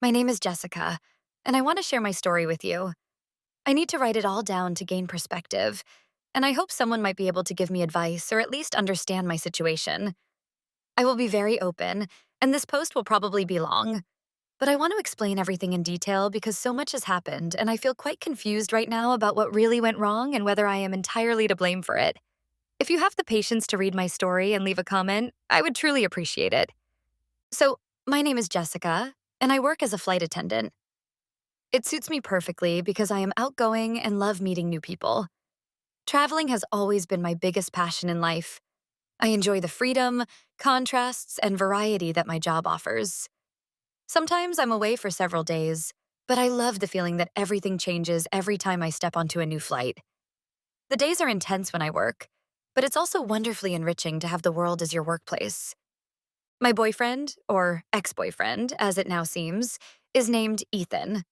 My name is Jessica, and I want to share my story with you. I need to write it all down to gain perspective, and I hope someone might be able to give me advice or at least understand my situation. I will be very open, and this post will probably be long, but I want to explain everything in detail because so much has happened, and I feel quite confused right now about what really went wrong and whether I am entirely to blame for it. If you have the patience to read my story and leave a comment, I would truly appreciate it. So, my name is Jessica, and I work as a flight attendant. It suits me perfectly because I am outgoing and love meeting new people. Traveling has always been my biggest passion in life. I enjoy the freedom, contrasts, and variety that my job offers. Sometimes I'm away for several days, but I love the feeling that everything changes every time I step onto a new flight. The days are intense when I work, but it's also wonderfully enriching to have the world as your workplace. My boyfriend, or ex-boyfriend, as it now seems, is named Ethan.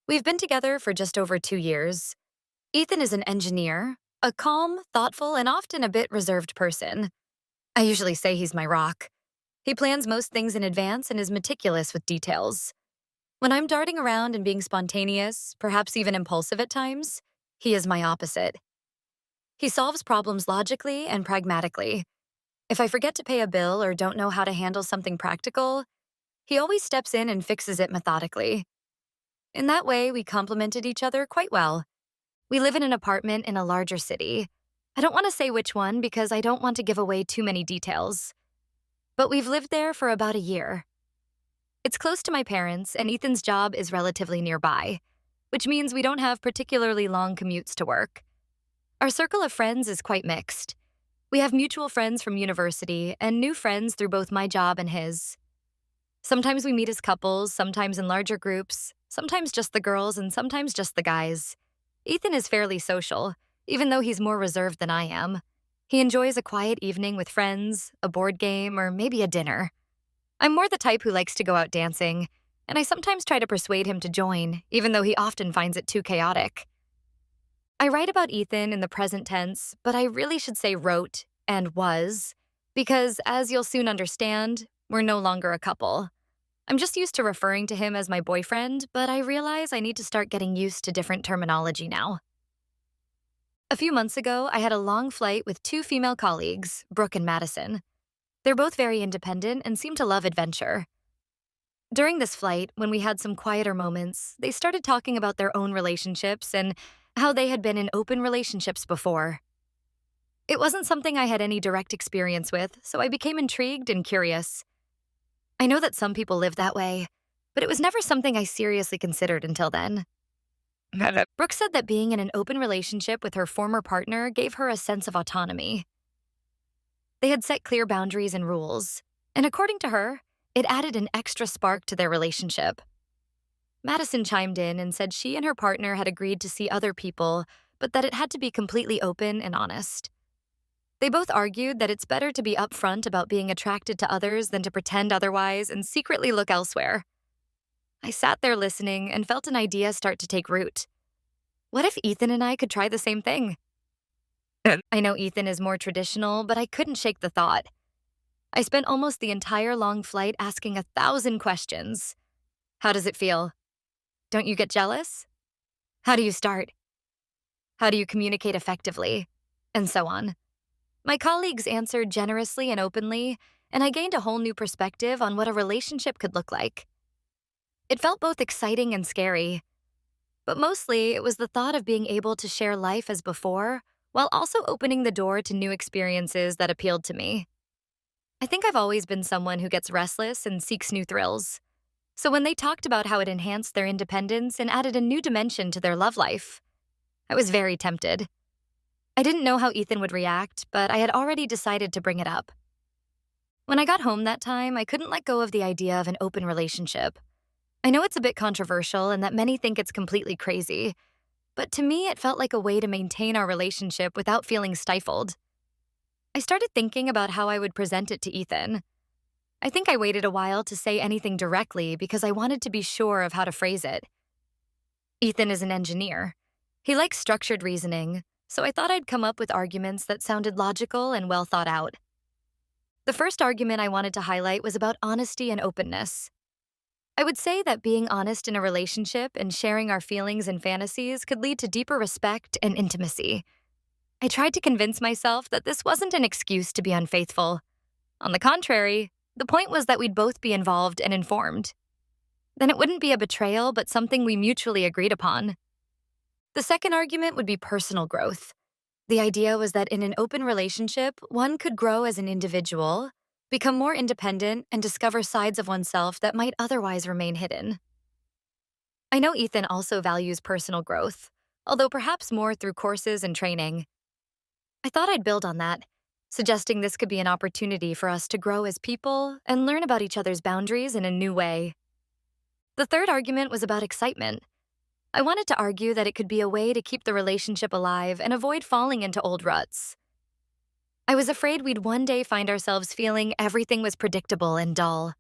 We've been together for just over 2 years. Ethan is an engineer, a calm, thoughtful, and often a bit reserved person. I usually say he's my rock. He plans most things in advance and is meticulous with details. When I'm darting around and being spontaneous, perhaps even impulsive at times, he is my opposite. He solves problems logically and pragmatically. If I forget to pay a bill or don't know how to handle something practical, he always steps in and fixes it methodically. In that way, we complemented each other quite well. We live in an apartment in a larger city. I don't want to say which one because I don't want to give away too many details. But we've lived there for about a year. It's close to my parents, and Ethan's job is relatively nearby, which means we don't have particularly long commutes to work. Our circle of friends is quite mixed. We have mutual friends from university and new friends through both my job and his. Sometimes we meet as couples, sometimes in larger groups, sometimes just the girls, and sometimes just the guys. Ethan is fairly social, even though he's more reserved than I am. He enjoys a quiet evening with friends, a board game, or maybe a dinner. I'm more the type who likes to go out dancing, and I sometimes try to persuade him to join, even though he often finds it too chaotic. I write about Ethan in the present tense, but I really should say wrote and was, because as you'll soon understand, we're no longer a couple. I'm just used to referring to him as my boyfriend, but I realize I need to start getting used to different terminology now. A few months ago, I had a long flight with two female colleagues, Brooke and Madison. They're both very independent and seem to love adventure. During this flight, when we had some quieter moments, they started talking about their own relationships and how they had been in open relationships before. It wasn't something I had any direct experience with, so I became intrigued and curious. I know that some people live that way, but it was never something I seriously considered until then. Brooke said that being in an open relationship with her former partner gave her a sense of autonomy. They had set clear boundaries and rules, and according to her, it added an extra spark to their relationship. Madison chimed in and said she and her partner had agreed to see other people, but that it had to be completely open and honest. They both argued that it's better to be upfront about being attracted to others than to pretend otherwise and secretly look elsewhere. I sat there listening and felt an idea start to take root. What if Ethan and I could try the same thing? I know Ethan is more traditional, but I couldn't shake the thought. I spent almost the entire long flight asking 1,000 questions. How does it feel? Don't you get jealous? How do you start? How do you communicate effectively? And so on. My colleagues answered generously and openly, and I gained a whole new perspective on what a relationship could look like. It felt both exciting and scary, but mostly it was the thought of being able to share life as before while also opening the door to new experiences that appealed to me. I think I've always been someone who gets restless and seeks new thrills. So when they talked about how it enhanced their independence and added a new dimension to their love life, I was very tempted. I didn't know how Ethan would react, but I had already decided to bring it up. When I got home that time, I couldn't let go of the idea of an open relationship. I know it's a bit controversial and that many think it's completely crazy, but to me it felt like a way to maintain our relationship without feeling stifled. I started thinking about how I would present it to Ethan. I think I waited a while to say anything directly because I wanted to be sure of how to phrase it. Ethan is an engineer. He likes structured reasoning, so I thought I'd come up with arguments that sounded logical and well thought out. The first argument I wanted to highlight was about honesty and openness. I would say that being honest in a relationship and sharing our feelings and fantasies could lead to deeper respect and intimacy. I tried to convince myself that this wasn't an excuse to be unfaithful. On the contrary, the point was that we'd both be involved and informed. Then it wouldn't be a betrayal, but something we mutually agreed upon. The second argument would be personal growth. The idea was that in an open relationship, one could grow as an individual, become more independent, and discover sides of oneself that might otherwise remain hidden. I know Ethan also values personal growth, although perhaps more through courses and training. I thought I'd build on that, suggesting this could be an opportunity for us to grow as people and learn about each other's boundaries in a new way. The third argument was about excitement. I wanted to argue that it could be a way to keep the relationship alive and avoid falling into old ruts. I was afraid we'd one day find ourselves feeling everything was predictable and dull.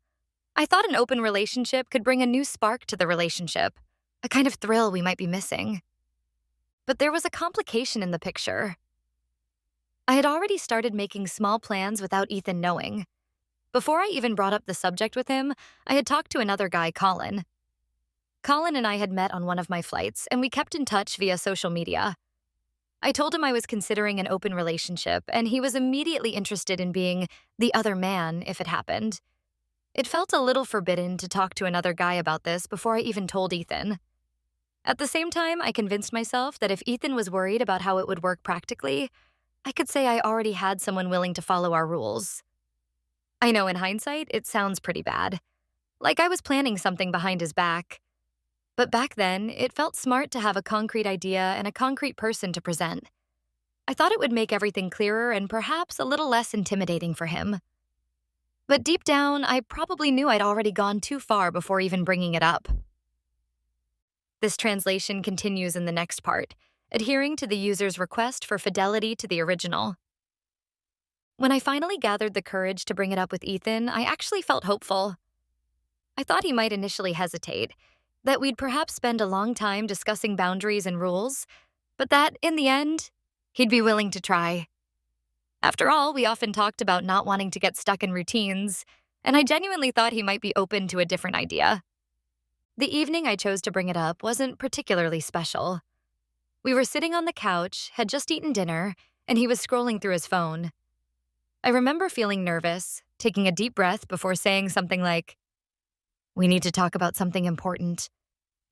I thought an open relationship could bring a new spark to the relationship, a kind of thrill we might be missing. But there was a complication in the picture. I had already started making small plans without Ethan knowing. Before I even brought up the subject with him, I had talked to another guy, Colin. Colin and I had met on one of my flights, and we kept in touch via social media. I told him I was considering an open relationship, and he was immediately interested in being the other man if it happened. It felt a little forbidden to talk to another guy about this before I even told Ethan. At the same time, I convinced myself that if Ethan was worried about how it would work practically, I could say I already had someone willing to follow our rules. I know in hindsight, it sounds pretty bad. Like I was planning something behind his back. But back then, it felt smart to have a concrete idea and a concrete person to present. I thought it would make everything clearer and perhaps a little less intimidating for him. But deep down, I probably knew I'd already gone too far before even bringing it up. This translation continues in the next part, adhering to the user's request for fidelity to the original. When I finally gathered the courage to bring it up with Ethan, I actually felt hopeful. I thought he might initially hesitate, that we'd perhaps spend a long time discussing boundaries and rules, but that, in the end, he'd be willing to try. After all, we often talked about not wanting to get stuck in routines, and I genuinely thought he might be open to a different idea. The evening I chose to bring it up wasn't particularly special. We were sitting on the couch, had just eaten dinner, and he was scrolling through his phone. I remember feeling nervous, taking a deep breath before saying something like, "We need to talk about something important.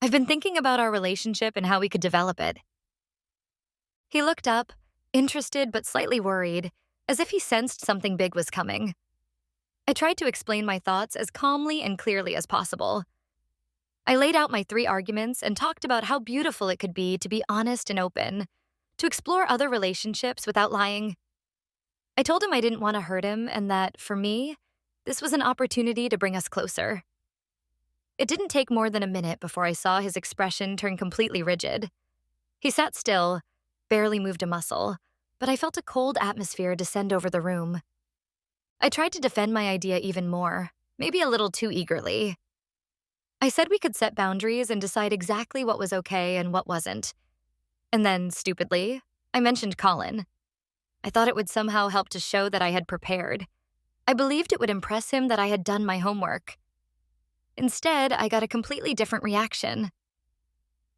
I've been thinking about our relationship and how we could develop it." He looked up, interested but slightly worried, as if he sensed something big was coming. I tried to explain my thoughts as calmly and clearly as possible. I laid out my 3 arguments and talked about how beautiful it could be to be honest and open, to explore other relationships without lying. I told him I didn't want to hurt him and that, for me, this was an opportunity to bring us closer. It didn't take more than a minute before I saw his expression turn completely rigid. He sat still, barely moved a muscle, but I felt a cold atmosphere descend over the room. I tried to defend my idea even more, maybe a little too eagerly. I said we could set boundaries and decide exactly what was okay and what wasn't. And then, stupidly, I mentioned Colin. I thought it would somehow help to show that I had prepared. I believed it would impress him that I had done my homework. Instead, I got a completely different reaction.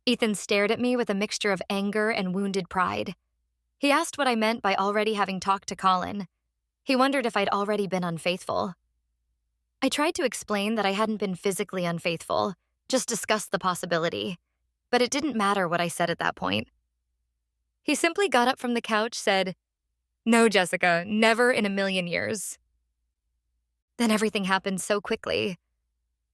Ethan stared at me with a mixture of anger and wounded pride. He asked what I meant by already having talked to Colin. He wondered if I'd already been unfaithful. I tried to explain that I hadn't been physically unfaithful, just discussed the possibility. But it didn't matter what I said at that point. He simply got up from the couch, said, "No, Jessica, never in a million years." Then everything happened so quickly.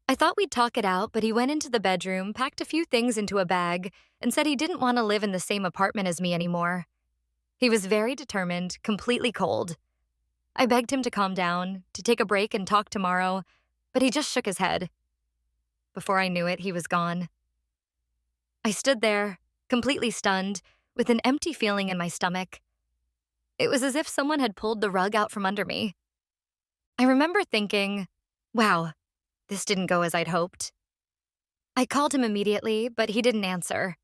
I thought we'd talk it out, but he went into the bedroom, packed a few things into a bag, and said he didn't want to live in the same apartment as me anymore. He was very determined, completely cold. I begged him to calm down, to take a break and talk tomorrow, but he just shook his head. Before I knew it, he was gone. I stood there, completely stunned, with an empty feeling in my stomach. It was as if someone had pulled the rug out from under me. I remember thinking, wow, this didn't go as I'd hoped. I called him immediately, but he didn't answer.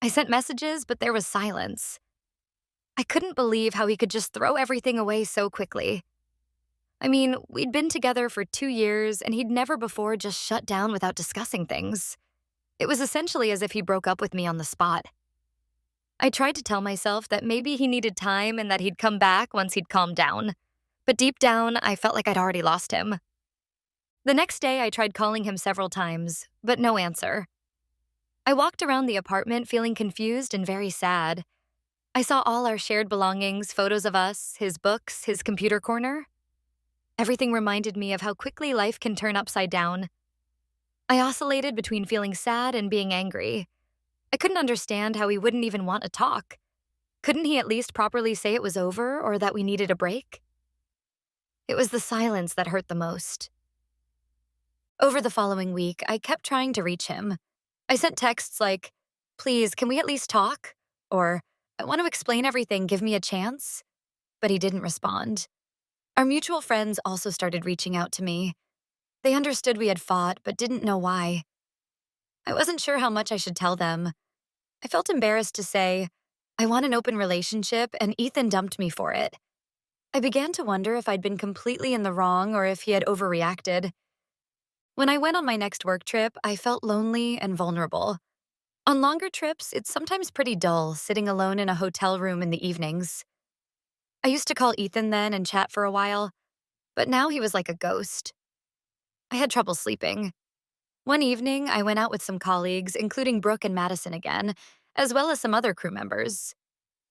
I sent messages, but there was silence. I couldn't believe how he could just throw everything away so quickly. I mean, we'd been together for 2 years, and he'd never before just shut down without discussing things. It was essentially as if he broke up with me on the spot. I tried to tell myself that maybe he needed time and that he'd come back once he'd calmed down. But deep down, I felt like I'd already lost him. The next day, I tried calling him several times, but no answer. I walked around the apartment feeling confused and very sad. I saw all our shared belongings, photos of us, his books, his computer corner. Everything reminded me of how quickly life can turn upside down. I oscillated between feeling sad and being angry. I couldn't understand how he wouldn't even want to talk. Couldn't he at least properly say it was over or that we needed a break? It was the silence that hurt the most. Over the following week, I kept trying to reach him. I sent texts like, "Please, can we at least talk?" Or, "I want to explain everything, give me a chance." But he didn't respond. Our mutual friends also started reaching out to me. They understood we had fought, but didn't know why. I wasn't sure how much I should tell them. I felt embarrassed to say, "I want an open relationship," and Ethan dumped me for it. I began to wonder if I'd been completely in the wrong or if he had overreacted. When I went on my next work trip, I felt lonely and vulnerable. On longer trips, it's sometimes pretty dull sitting alone in a hotel room in the evenings. I used to call Ethan then and chat for a while, but now he was like a ghost. I had trouble sleeping. One evening, I went out with some colleagues, including Brooke and Madison again, as well as some other crew members.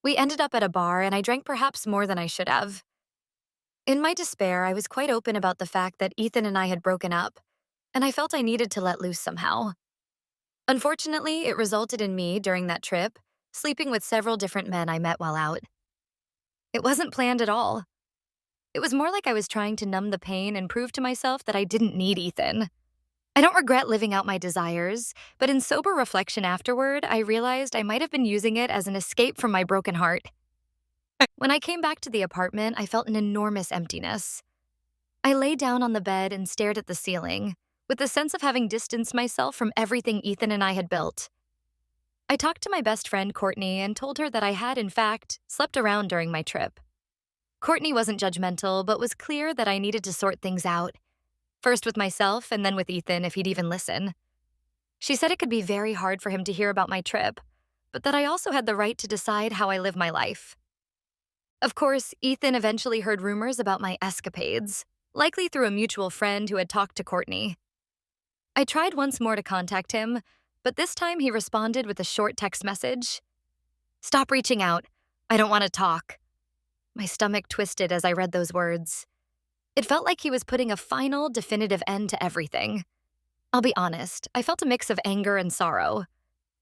We ended up at a bar, and I drank perhaps more than I should have. In my despair, I was quite open about the fact that Ethan and I had broken up, and I felt I needed to let loose somehow. Unfortunately, it resulted in me, during that trip, sleeping with several different men I met while out. It wasn't planned at all. It was more like I was trying to numb the pain and prove to myself that I didn't need Ethan. I don't regret living out my desires, but in sober reflection afterward, I realized I might have been using it as an escape from my broken heart. When I came back to the apartment, I felt an enormous emptiness. I lay down on the bed and stared at the ceiling, with the sense of having distanced myself from everything Ethan and I had built. I talked to my best friend, Courtney, and told her that I had, in fact, slept around during my trip. Courtney wasn't judgmental, but was clear that I needed to sort things out, first with myself and then with Ethan if he'd even listen. She said it could be very hard for him to hear about my trip, but that I also had the right to decide how I live my life. Of course, Ethan eventually heard rumors about my escapades, likely through a mutual friend who had talked to Courtney. I tried once more to contact him, but this time he responded with a short text message. "Stop reaching out. I don't want to talk." My stomach twisted as I read those words. It felt like he was putting a final, definitive end to everything. I'll be honest, I felt a mix of anger and sorrow.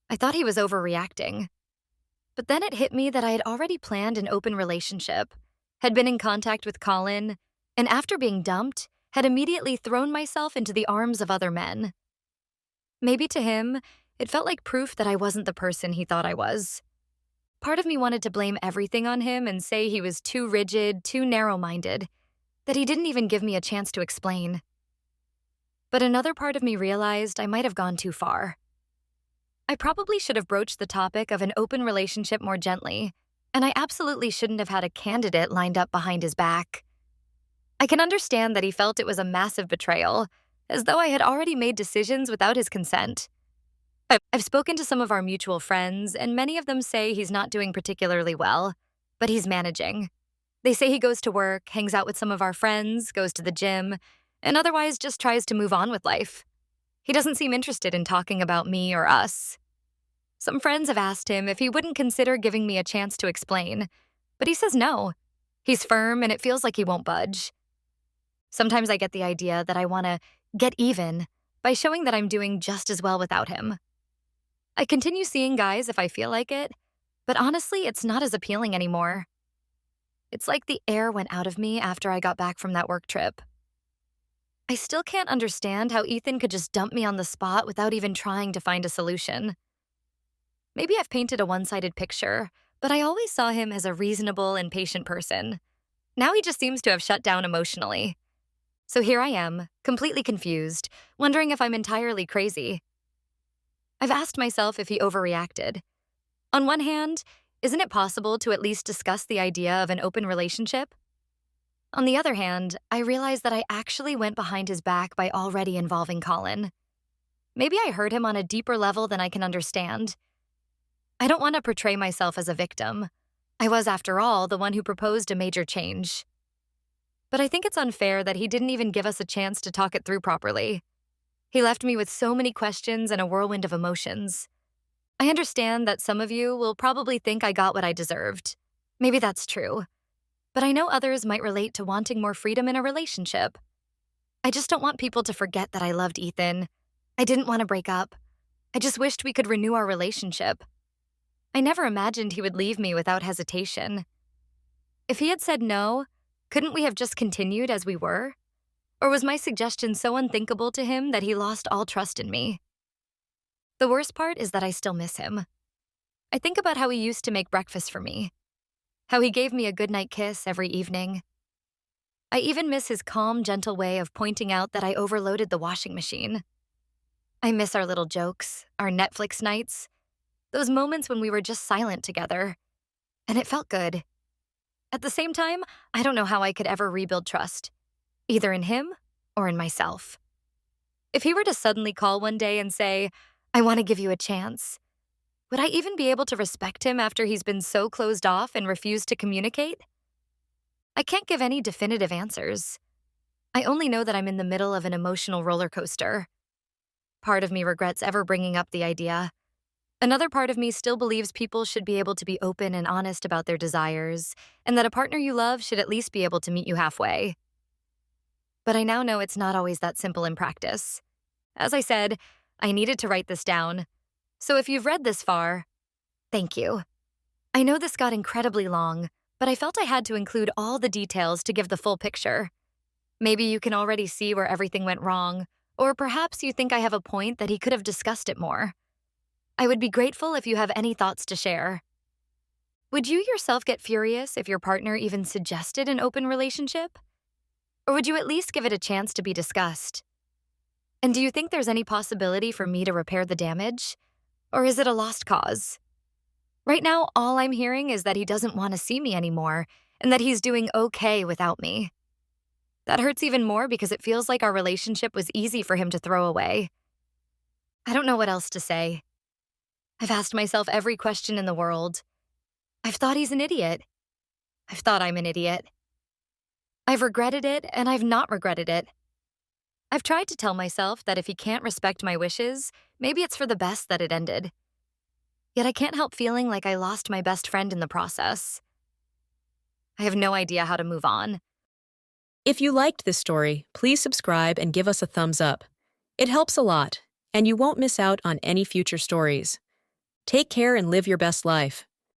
I thought he was overreacting. But then it hit me that I had already planned an open relationship, had been in contact with Colin, and after being dumped, had immediately thrown myself into the arms of other men. Maybe to him, it felt like proof that I wasn't the person he thought I was. Part of me wanted to blame everything on him and say he was too rigid, too narrow-minded, that he didn't even give me a chance to explain. But another part of me realized I might have gone too far. I probably should have broached the topic of an open relationship more gently, and I absolutely shouldn't have had a candidate lined up behind his back. I can understand that he felt it was a massive betrayal, as though I had already made decisions without his consent. I've spoken to some of our mutual friends, and many of them say he's not doing particularly well, but he's managing. They say he goes to work, hangs out with some of our friends, goes to the gym, and otherwise just tries to move on with life. He doesn't seem interested in talking about me or us. Some friends have asked him if he wouldn't consider giving me a chance to explain, but he says no. He's firm, and it feels like he won't budge. Sometimes I get the idea that I want to get even by showing that I'm doing just as well without him. I continue seeing guys if I feel like it, but honestly, it's not as appealing anymore. It's like the air went out of me after I got back from that work trip. I still can't understand how Ethan could just dump me on the spot without even trying to find a solution. Maybe I've painted a one-sided picture, but I always saw him as a reasonable and patient person. Now he just seems to have shut down emotionally. So here I am, completely confused, wondering if I'm entirely crazy. I've asked myself if he overreacted. On one hand, isn't it possible to at least discuss the idea of an open relationship? On the other hand, I realized that I actually went behind his back by already involving Colin. Maybe I hurt him on a deeper level than I can understand. I don't want to portray myself as a victim. I was, after all, the one who proposed a major change. But I think it's unfair that he didn't even give us a chance to talk it through properly. He left me with so many questions and a whirlwind of emotions. I understand that some of you will probably think I got what I deserved. Maybe that's true. But I know others might relate to wanting more freedom in a relationship. I just don't want people to forget that I loved Ethan. I didn't want to break up. I just wished we could renew our relationship. I never imagined he would leave me without hesitation. If he had said no, couldn't we have just continued as we were? Or was my suggestion so unthinkable to him that he lost all trust in me? The worst part is that I still miss him. I think about how he used to make breakfast for me, how he gave me a goodnight kiss every evening. I even miss his calm, gentle way of pointing out that I overloaded the washing machine. I miss our little jokes, our Netflix nights, those moments when we were just silent together. And it felt good. At the same time, I don't know how I could ever rebuild trust, either in him or in myself. If he were to suddenly call one day and say, "I want to give you a chance," would I even be able to respect him after he's been so closed off and refused to communicate? I can't give any definitive answers. I only know that I'm in the middle of an emotional roller coaster. Part of me regrets ever bringing up the idea. Another part of me still believes people should be able to be open and honest about their desires, and that a partner you love should at least be able to meet you halfway. But I now know it's not always that simple in practice. As I said, I needed to write this down. So if you've read this far, thank you. I know this got incredibly long, but I felt I had to include all the details to give the full picture. Maybe you can already see where everything went wrong, or perhaps you think I have a point that he could have discussed it more. I would be grateful if you have any thoughts to share. Would you yourself get furious if your partner even suggested an open relationship? Or would you at least give it a chance to be discussed? And do you think there's any possibility for me to repair the damage? Or is it a lost cause? Right now, all I'm hearing is that he doesn't want to see me anymore and that he's doing okay without me. That hurts even more because it feels like our relationship was easy for him to throw away. I don't know what else to say. I've asked myself every question in the world. I've thought he's an idiot. I've thought I'm an idiot. I've regretted it, and I've not regretted it. I've tried to tell myself that if he can't respect my wishes, maybe it's for the best that it ended. Yet I can't help feeling like I lost my best friend in the process. I have no idea how to move on. If you liked this story, please subscribe and give us a thumbs up. It helps a lot, and you won't miss out on any future stories. Take care and live your best life.